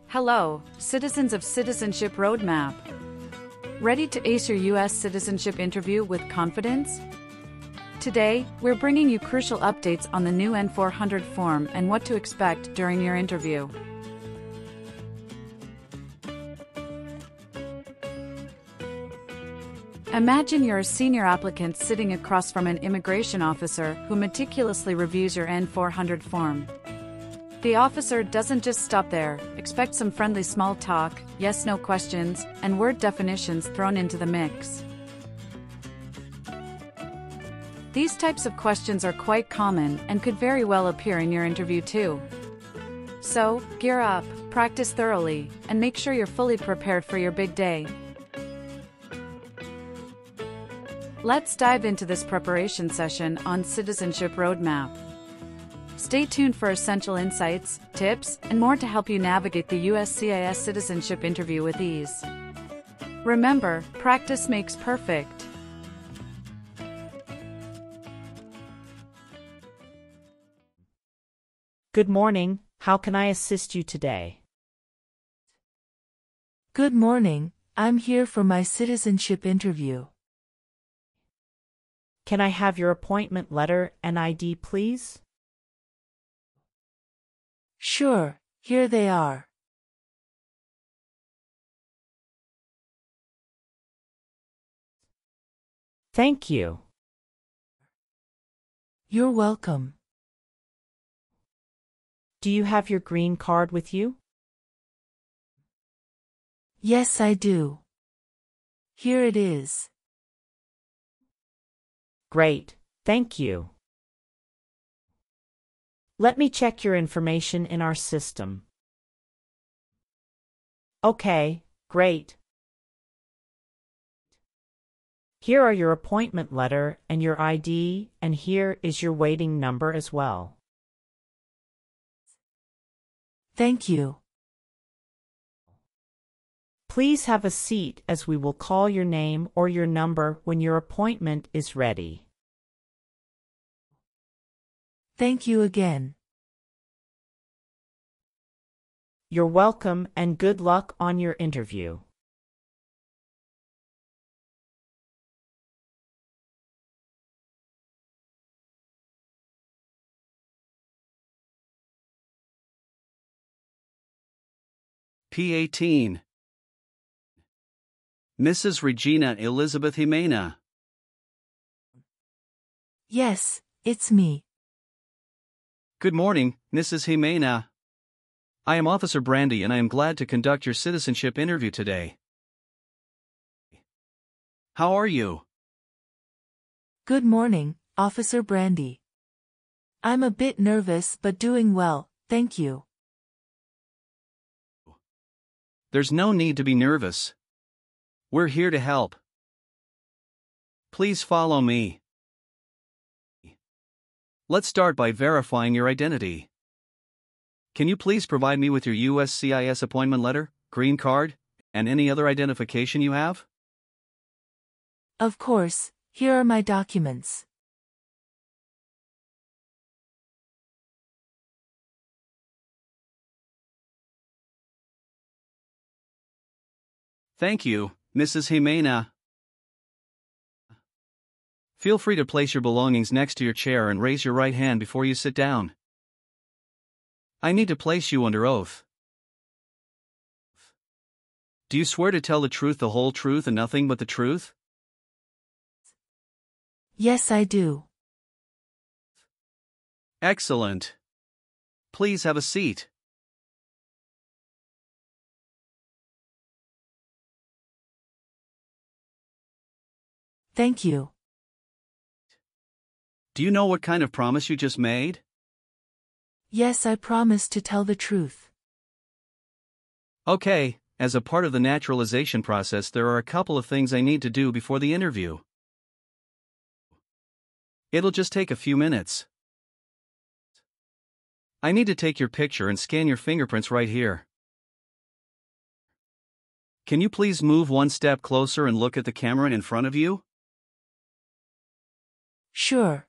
Hello, citizens of Citizenship Roadmap. Ready to ace your US citizenship interview with confidence? Today, we're bringing you crucial updates on the new N400 form and what to expect during your interview. Imagine you're a senior applicant sitting across from an immigration officer who meticulously reviews your N400 form. The officer doesn't just stop there. Expect some friendly small talk, yes-no questions, and word definitions thrown into the mix. These types of questions are quite common and could very well appear in your interview too. So, gear up, practice thoroughly, and make sure you're fully prepared for your big day. Let's dive into this preparation session on Citizenship Roadmap. Stay tuned for essential insights, tips, and more to help you navigate the USCIS citizenship interview with ease. Remember, practice makes perfect. Good morning, how can I assist you today? Good morning, I'm here for my citizenship interview. Can I have your appointment letter and ID, please? Sure, here they are. Thank you. You're welcome. Do you have your green card with you? Yes, I do. Here it is. Great, thank you. Let me check your information in our system. Okay, great. Here are your appointment letter and your ID, and here is your waiting number as well. Thank you. Please have a seat as we will call your name or your number when your appointment is ready. Thank you again. You're welcome and good luck on your interview. P18. Mrs. Regina Elizabeth Jimena. Yes, it's me. Good morning, Mrs. Jimena. I am Officer Brandy and I am glad to conduct your citizenship interview today. How are you? Good morning, Officer Brandy. I'm a bit nervous but doing well, thank you. There's no need to be nervous. We're here to help. Please follow me. Let's start by verifying your identity. Can you please provide me with your USCIS appointment letter, green card, and any other identification you have? Of course, here are my documents. Thank you, Mrs. Jimena. Feel free to place your belongings next to your chair and raise your right hand before you sit down. I need to place you under oath. Do you swear to tell the truth, the whole truth, and nothing but the truth? Yes, I do. Excellent. Please have a seat. Thank you. Do you know what kind of promise you just made? Yes, I promise to tell the truth. Okay, as a part of the naturalization process, there are a couple of things I need to do before the interview. It'll just take a few minutes. I need to take your picture and scan your fingerprints right here. Can you please move one step closer and look at the camera in front of you? Sure.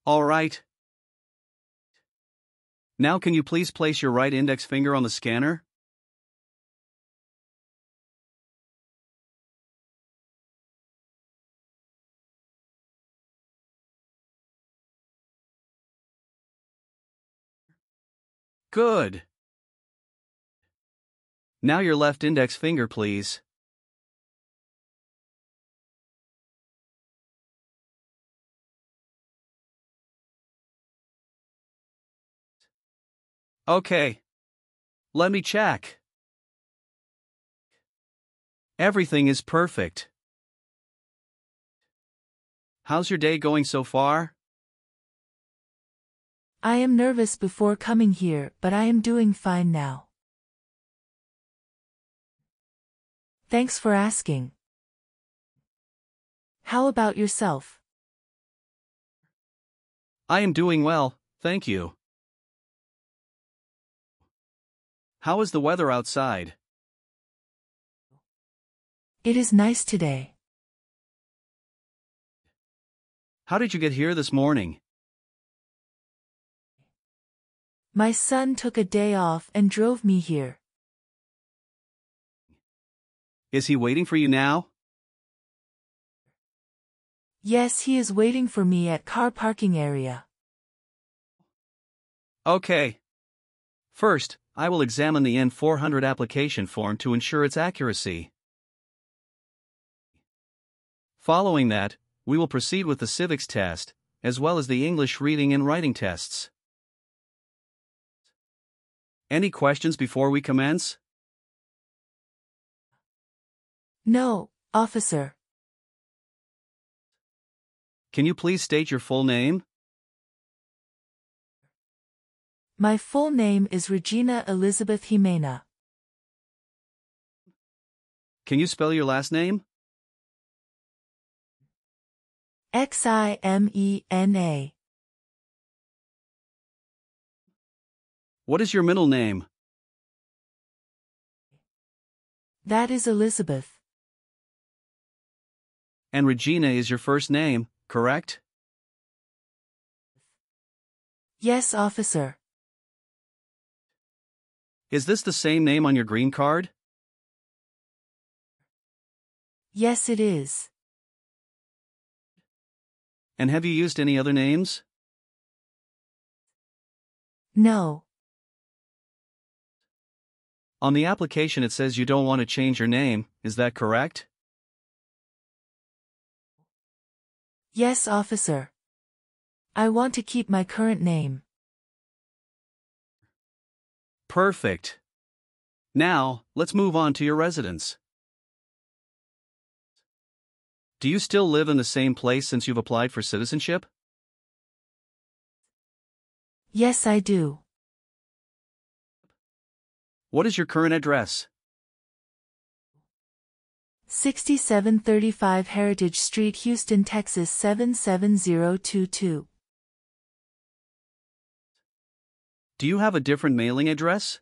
All right. Now can you please place your right index finger on the scanner? Good. Now your left index finger, please. Okay. Let me check. Everything is perfect. How's your day going so far? I am nervous before coming here, but I am doing fine now. Thanks for asking. How about yourself? I am doing well, thank you. How is the weather outside? It is nice today. How did you get here this morning? My son took a day off and drove me here. Is he waiting for you now? Yes, he is waiting for me at car parking area. Okay. First, I will examine the N400 application form to ensure its accuracy. Following that, we will proceed with the civics test, as well as the English reading and writing tests. Any questions before we commence? No, officer. Can you please state your full name? My full name is Regina Elizabeth Jimena. Can you spell your last name? Ximena. What is your middle name? That is Elizabeth. And Regina is your first name, correct? Yes, officer. Is this the same name on your green card? Yes, it is. And have you used any other names? No. On the application it says you don't want to change your name, is that correct? Yes, officer. I want to keep my current name. Perfect. Now, let's move on to your residence. Do you still live in the same place since you've applied for citizenship? Yes, I do. What is your current address? 6735 Heritage Street, Houston, Texas 77022. Do you have a different mailing address?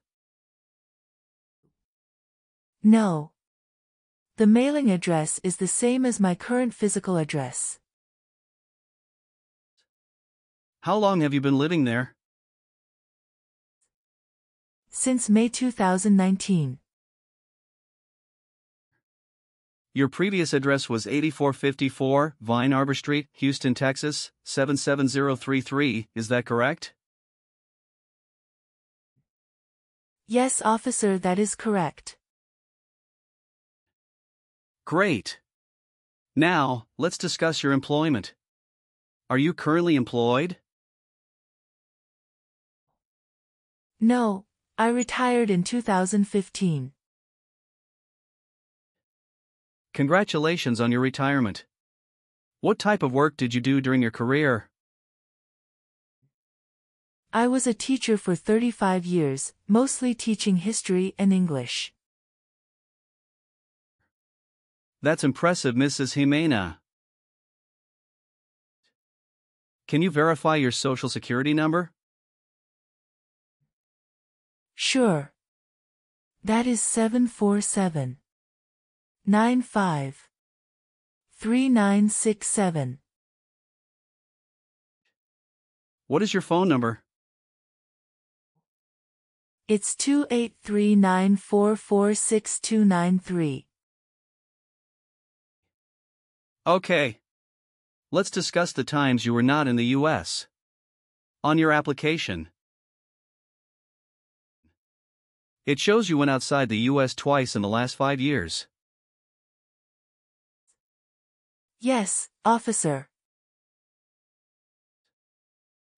No. The mailing address is the same as my current physical address. How long have you been living there? Since May 2019. Your previous address was 8454 Vine Arbor Street, Houston, Texas, 77033, is that correct? Yes, officer, that is correct. Great. Now, let's discuss your employment. Are you currently employed? No, I retired in 2015. Congratulations on your retirement. What type of work did you do during your career? I was a teacher for 35 years, mostly teaching history and English. That's impressive, Mrs. Jimena. Can you verify your social security number? Sure. That is 747-95-3967. What is your phone number? It's 283-944-6293. Okay. Let's discuss the times you were not in the U.S. On your application, it shows you went outside the U.S. twice in the last 5 years. Yes, officer.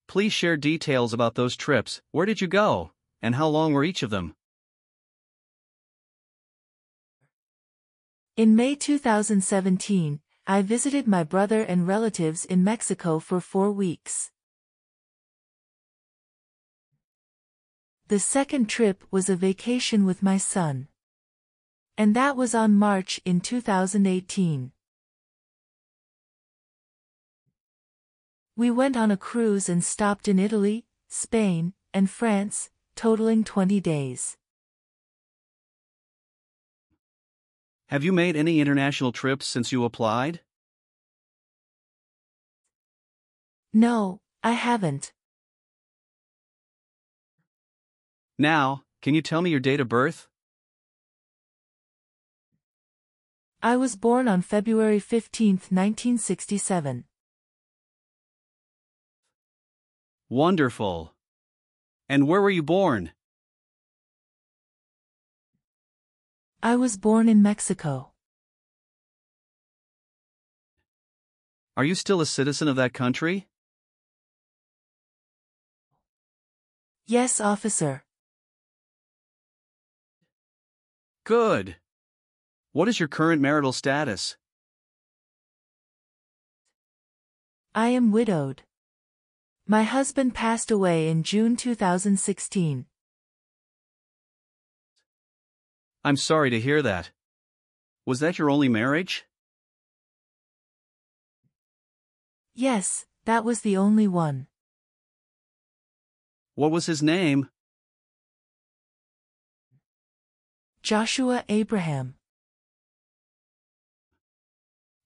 Please share details about those trips. Where did you go, and how long were each of them? In May 2017, I visited my brother and relatives in Mexico for 4 weeks. The second trip was a vacation with my son. And that was on March in 2018. We went on a cruise and stopped in Italy, Spain, and France, totaling 20 days. Have you made any international trips since you applied? No, I haven't. Now, can you tell me your date of birth? I was born on February 15, 1967. Wonderful. And where were you born? I was born in Mexico. Are you still a citizen of that country? Yes, officer. Good. What is your current marital status? I am widowed. My husband passed away in June 2016. I'm sorry to hear that. Was that your only marriage? Yes, that was the only one. What was his name? Joshua Abraham.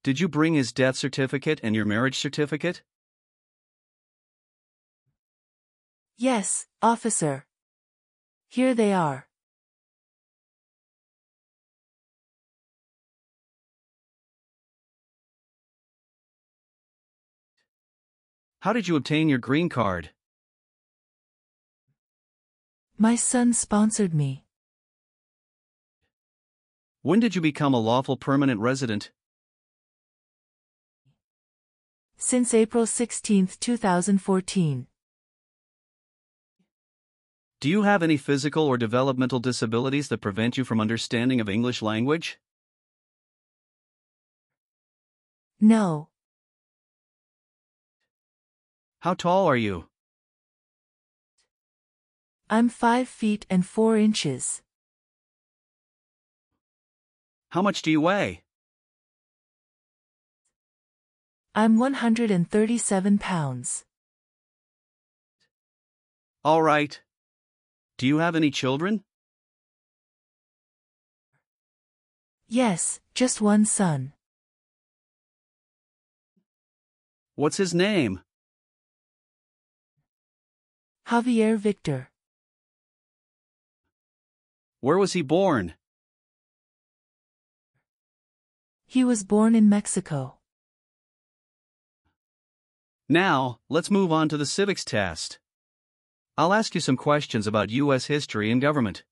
Did you bring his death certificate and your marriage certificate? Yes, officer. Here they are. How did you obtain your green card? My son sponsored me. When did you become a lawful permanent resident? Since April 16, 2014. Do you have any physical or developmental disabilities that prevent you from understanding of English language? No. How tall are you? I'm 5 feet and 4 inches. How much do you weigh? I'm 137 pounds. All right. Do you have any children? Yes, just one son. What's his name? Javier Victor. Where was he born? He was born in Mexico. Now, let's move on to the civics test. I'll ask you some questions about U.S. history and government.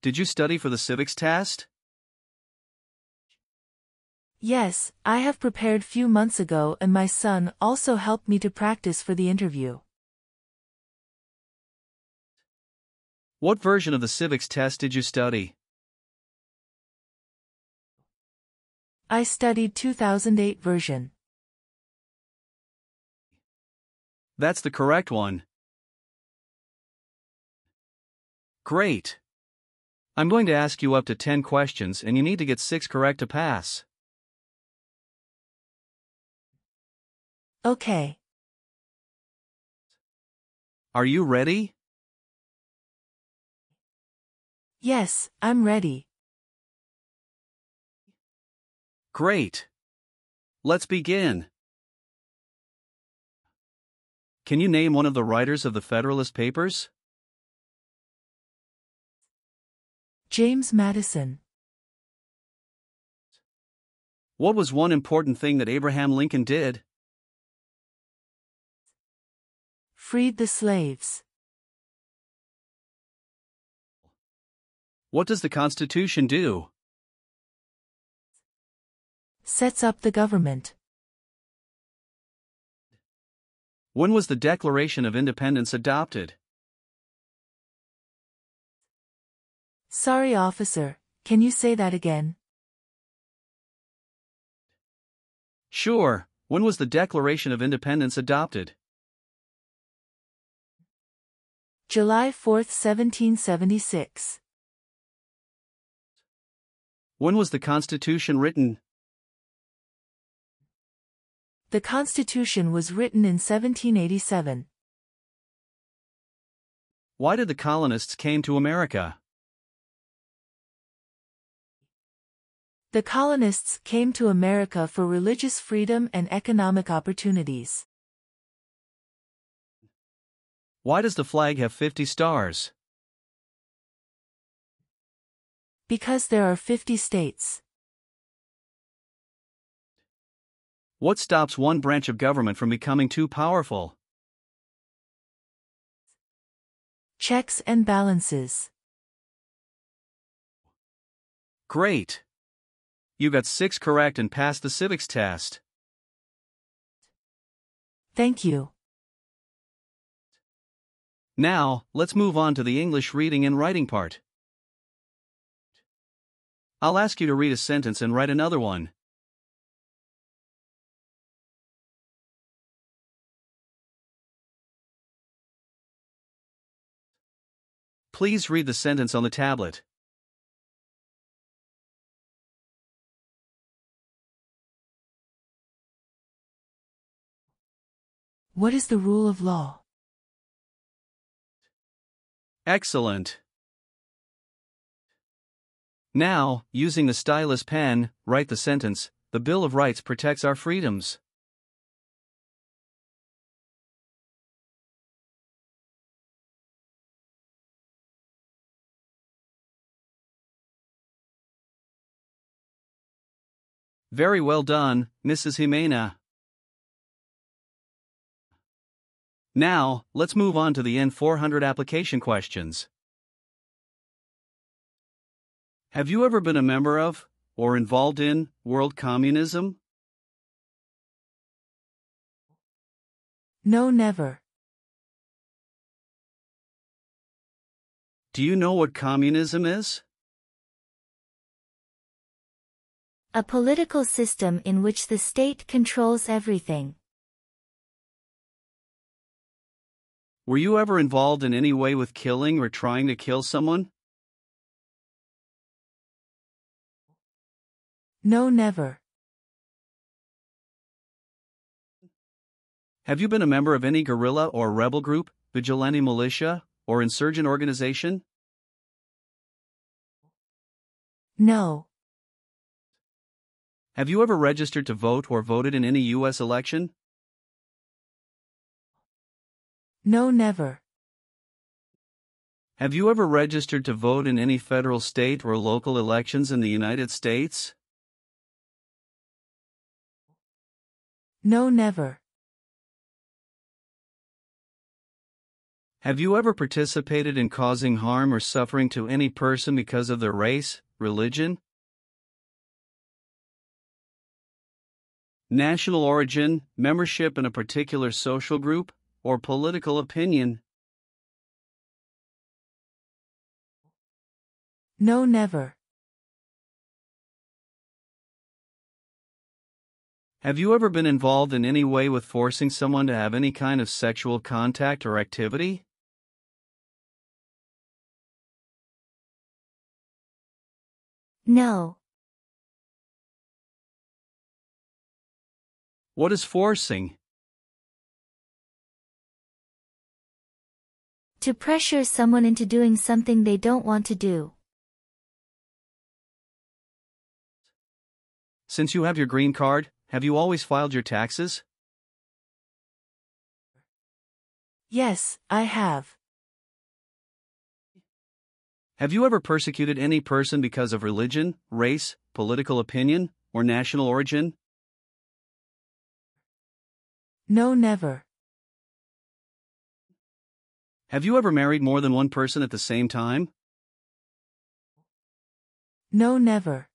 Did you study for the civics test? Yes, I have prepared few months ago and my son also helped me to practice for the interview. What version of the civics test did you study? I studied 2008 version. That's the correct one. Great. I'm going to ask you up to 10 questions and you need to get 6 correct to pass. Okay. Are you ready? Yes, I'm ready. Great. Let's begin. Can you name one of the writers of the Federalist Papers? James Madison. What was one important thing that Abraham Lincoln did? Freed the slaves. What does the Constitution do? Sets up the government. When was the Declaration of Independence adopted? Sorry, officer, can you say that again? Sure, when was the Declaration of Independence adopted? July 4, 1776. When was the Constitution written? The Constitution was written in 1787. Why did the colonists came to America? The colonists came to America for religious freedom and economic opportunities. Why does the flag have 50 stars? Because there are 50 states. What stops one branch of government from becoming too powerful? Checks and balances. Great! You got 6 correct and passed the civics test. Thank you. Now, let's move on to the English reading and writing part. I'll ask you to read a sentence and write another one. Please read the sentence on the tablet. What is the rule of law? Excellent. Now, using the stylus pen, write the sentence, "The Bill of Rights protects our freedoms." Very well done, Mrs. Jimena. Now, let's move on to the N400 application questions. Have you ever been a member of, or involved in, world communism? No, never. Do you know what communism is? A political system in which the state controls everything. Were you ever involved in any way with killing or trying to kill someone? No, never. Have you been a member of any guerrilla or rebel group, vigilante militia, or insurgent organization? No. Have you ever registered to vote or voted in any U.S. election? No, never. Have you ever registered to vote in any federal, state, or local elections in the United States? No, never. Have you ever participated in causing harm or suffering to any person because of their race, religion, national origin, membership in a particular social group, or political opinion? No, never. Have you ever been involved in any way with forcing someone to have any kind of sexual contact or activity? No. What is forcing? To pressure someone into doing something they don't want to do. Since you have your green card, have you always filed your taxes? Yes, I have. Have you ever persecuted any person because of religion, race, political opinion, or national origin? No, never. Have you ever married more than one person at the same time? No, never.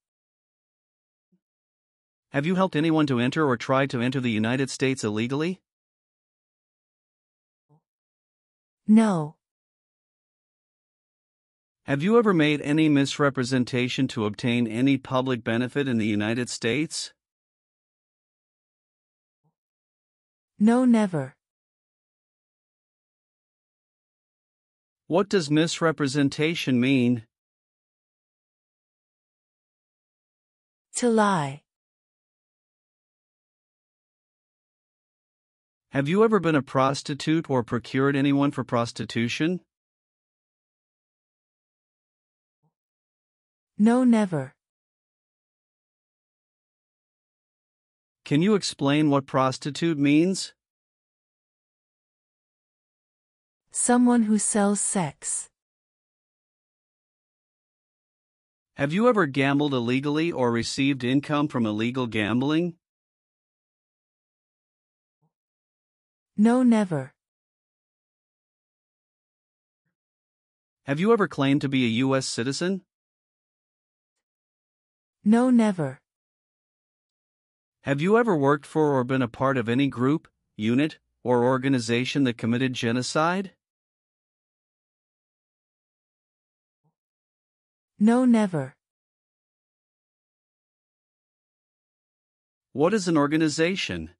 Have you helped anyone to enter or tried to enter the United States illegally? No. Have you ever made any misrepresentation to obtain any public benefit in the United States? No, never. What does misrepresentation mean? To lie. Have you ever been a prostitute or procured anyone for prostitution? No, never. Can you explain what prostitute means? Someone who sells sex. Have you ever gambled illegally or received income from illegal gambling? No, never. Have you ever claimed to be a U.S. citizen? No, never. Have you ever worked for or been a part of any group, unit, or organization that committed genocide? No, never. What is an organization?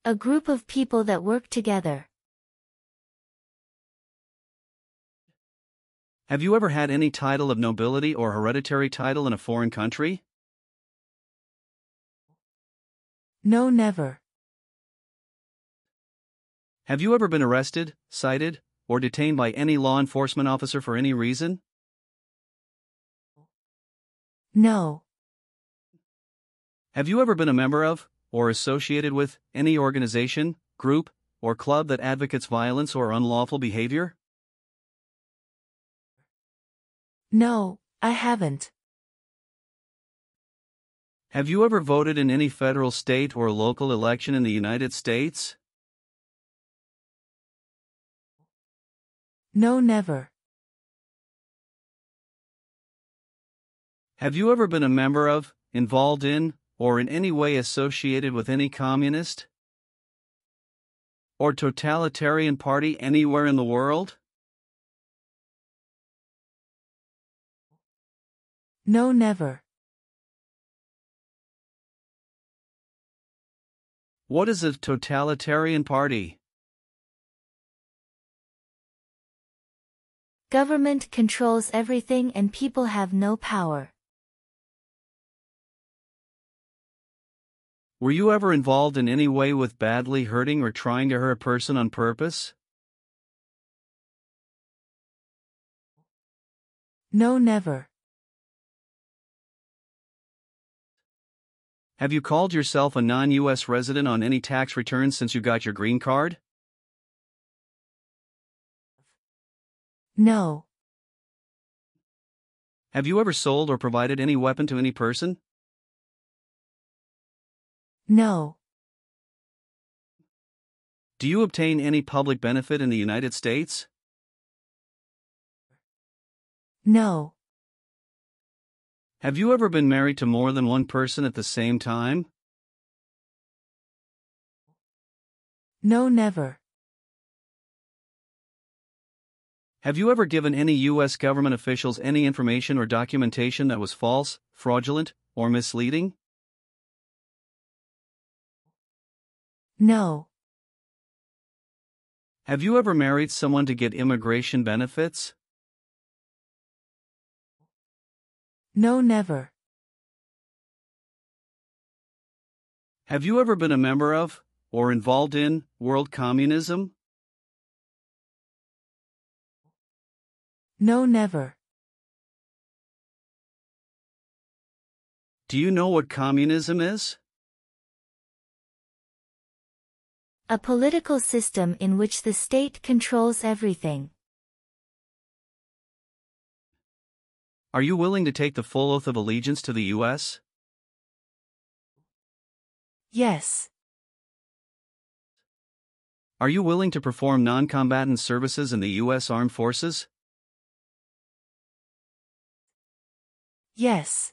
A group of people that work together. Have you ever had any title of nobility or hereditary title in a foreign country? No, never. Have you ever been arrested, cited, or detained by any law enforcement officer for any reason? No. Have you ever been a member of, or associated with, any organization, group, or club that advocates violence or unlawful behavior? No, I haven't. Have you ever voted in any federal, state, or local election in the United States? No, never. Have you ever been a member of, involved in, or in any way associated with any communist or totalitarian party anywhere in the world? No, never. What is a totalitarian party? Government controls everything and people have no power. Were you ever involved in any way with badly hurting or trying to hurt a person on purpose? No, never. Have you called yourself a non-U.S. resident on any tax returns since you got your green card? No. Have you ever sold or provided any weapon to any person? No. Do you obtain any public benefit in the United States? No. Have you ever been married to more than one person at the same time? No, never. Have you ever given any U.S. government officials any information or documentation that was false, fraudulent, or misleading? No. Have you ever married someone to get immigration benefits? No, never. Have you ever been a member of, or involved in, world communism? No, never. Do you know what communism is? A political system in which the state controls everything. Are you willing to take the full oath of allegiance to the U.S.? Yes. Are you willing to perform non-combatant services in the U.S. Armed Forces? Yes.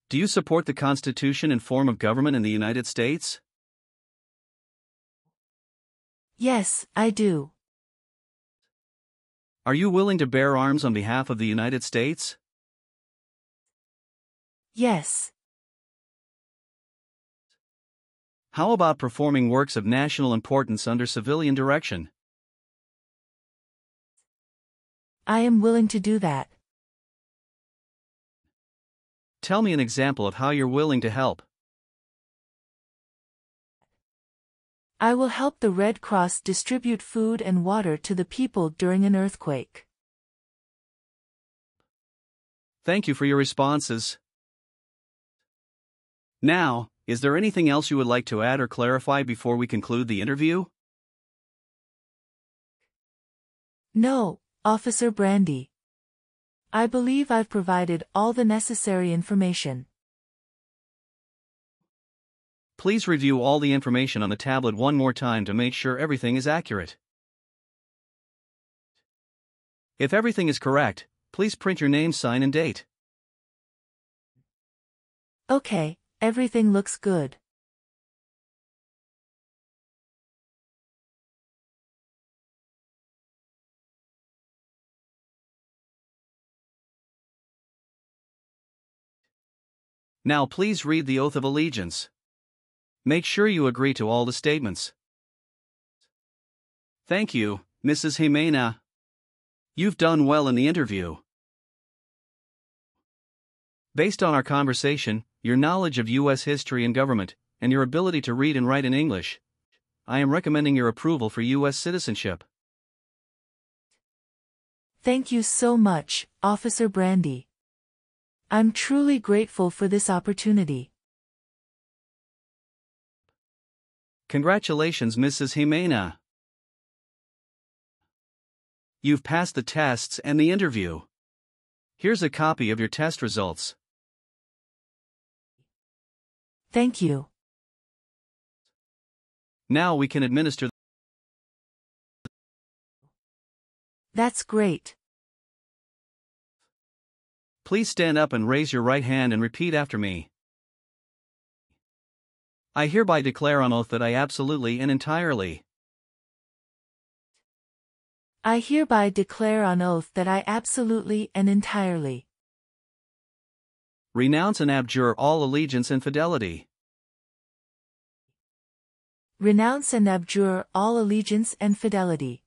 Do you support the Constitution and form of government in the United States? Yes, I do. Are you willing to bear arms on behalf of the United States? Yes. How about performing works of national importance under civilian direction? I am willing to do that. Tell me an example of how you're willing to help. I will help the Red Cross distribute food and water to the people during an earthquake. Thank you for your responses. Now, is there anything else you would like to add or clarify before we conclude the interview? No, Officer Brandy. I believe I've provided all the necessary information. Please review all the information on the tablet one more time to make sure everything is accurate. If everything is correct, please print your name, sign, and date. Okay, everything looks good. Now please read the oath of allegiance. Make sure you agree to all the statements. Thank you, Mrs. Jimena. You've done well in the interview. Based on our conversation, your knowledge of U.S. history and government, and your ability to read and write in English, I am recommending your approval for U.S. citizenship. Thank you so much, Officer Brandy. I'm truly grateful for this opportunity. Congratulations, Mrs. Jimena. You've passed the tests and the interview. Here's a copy of your test results. Thank you. Now we can administer. That's great. Please stand up and raise your right hand and repeat after me. I hereby declare on oath that I absolutely and entirely I hereby declare on oath that I absolutely and entirely renounce and abjure all allegiance and fidelity renounce and abjure all allegiance and fidelity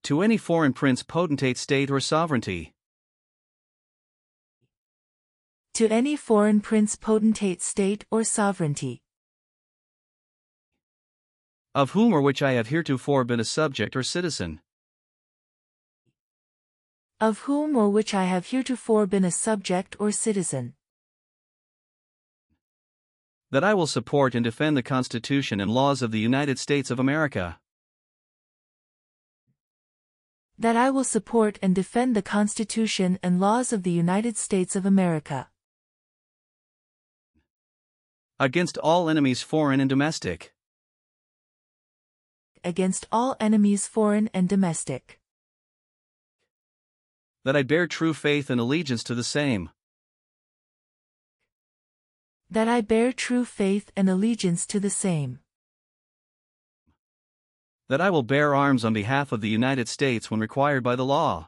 to any foreign prince, potentate, state, or sovereignty, to any foreign prince, potentate, state, or sovereignty, of whom or which I have heretofore been a subject or citizen, of whom or which I have heretofore been a subject or citizen, that I will support and defend the Constitution and laws of the United States of America, that I will support and defend the Constitution and laws of the United States of America against all enemies, foreign and domestic, against all enemies, foreign and domestic, that I bear true faith and allegiance to the same, that I bear true faith and allegiance to the same, that I will bear arms on behalf of the United States when required by the law,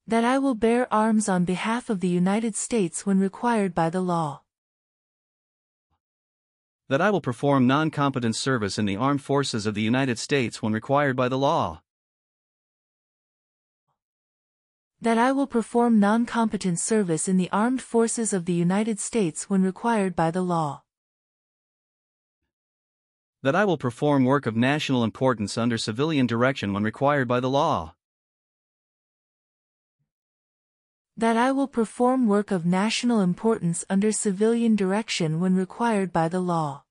that I will bear arms on behalf of the United States when required by the law, that I will perform non-combatant service in the armed forces of the United States when required by the law, that I will perform non-combatant service in the armed forces of the United States when required by the law, that I will perform work of national importance under civilian direction when required by the law, That I will perform work of national importance under civilian direction when required by the law.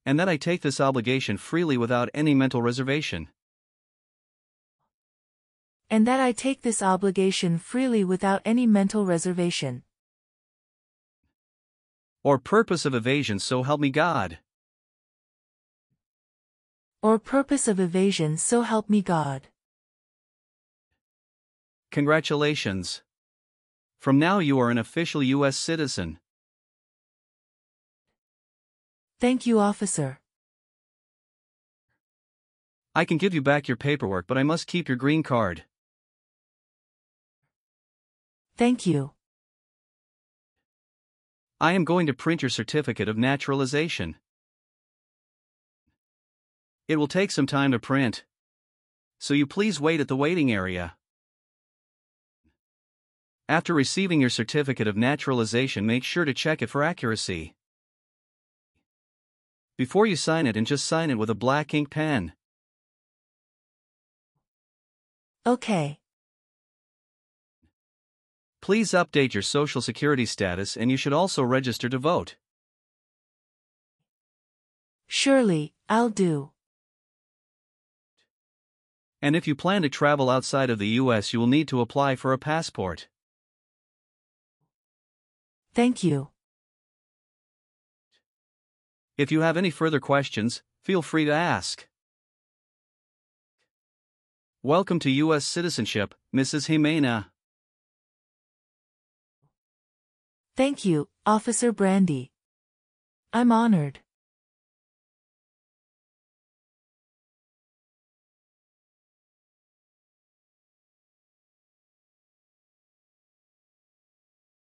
And that I take this obligation freely without any mental reservation. And that I take this obligation freely without any mental reservation. Or purpose of evasion, so help me God. Or purpose of evasion, so help me God. Congratulations. From now you are an official U.S. citizen. Thank you, officer. I can give you back your paperwork, but I must keep your green card. Thank you. I am going to print your certificate of naturalization. It will take some time to print, so you please wait at the waiting area. After receiving your certificate of naturalization, make sure to check it for accuracy. Before you sign it, and just sign it with a black ink pen. Okay. Please update your Social Security status, and you should also register to vote. Surely, I'll do. And if you plan to travel outside of the U.S., you will need to apply for a passport. Thank you. If you have any further questions, feel free to ask. Welcome to U.S. citizenship, Mrs. Jimena. Thank you, Officer Brandy. I'm honored.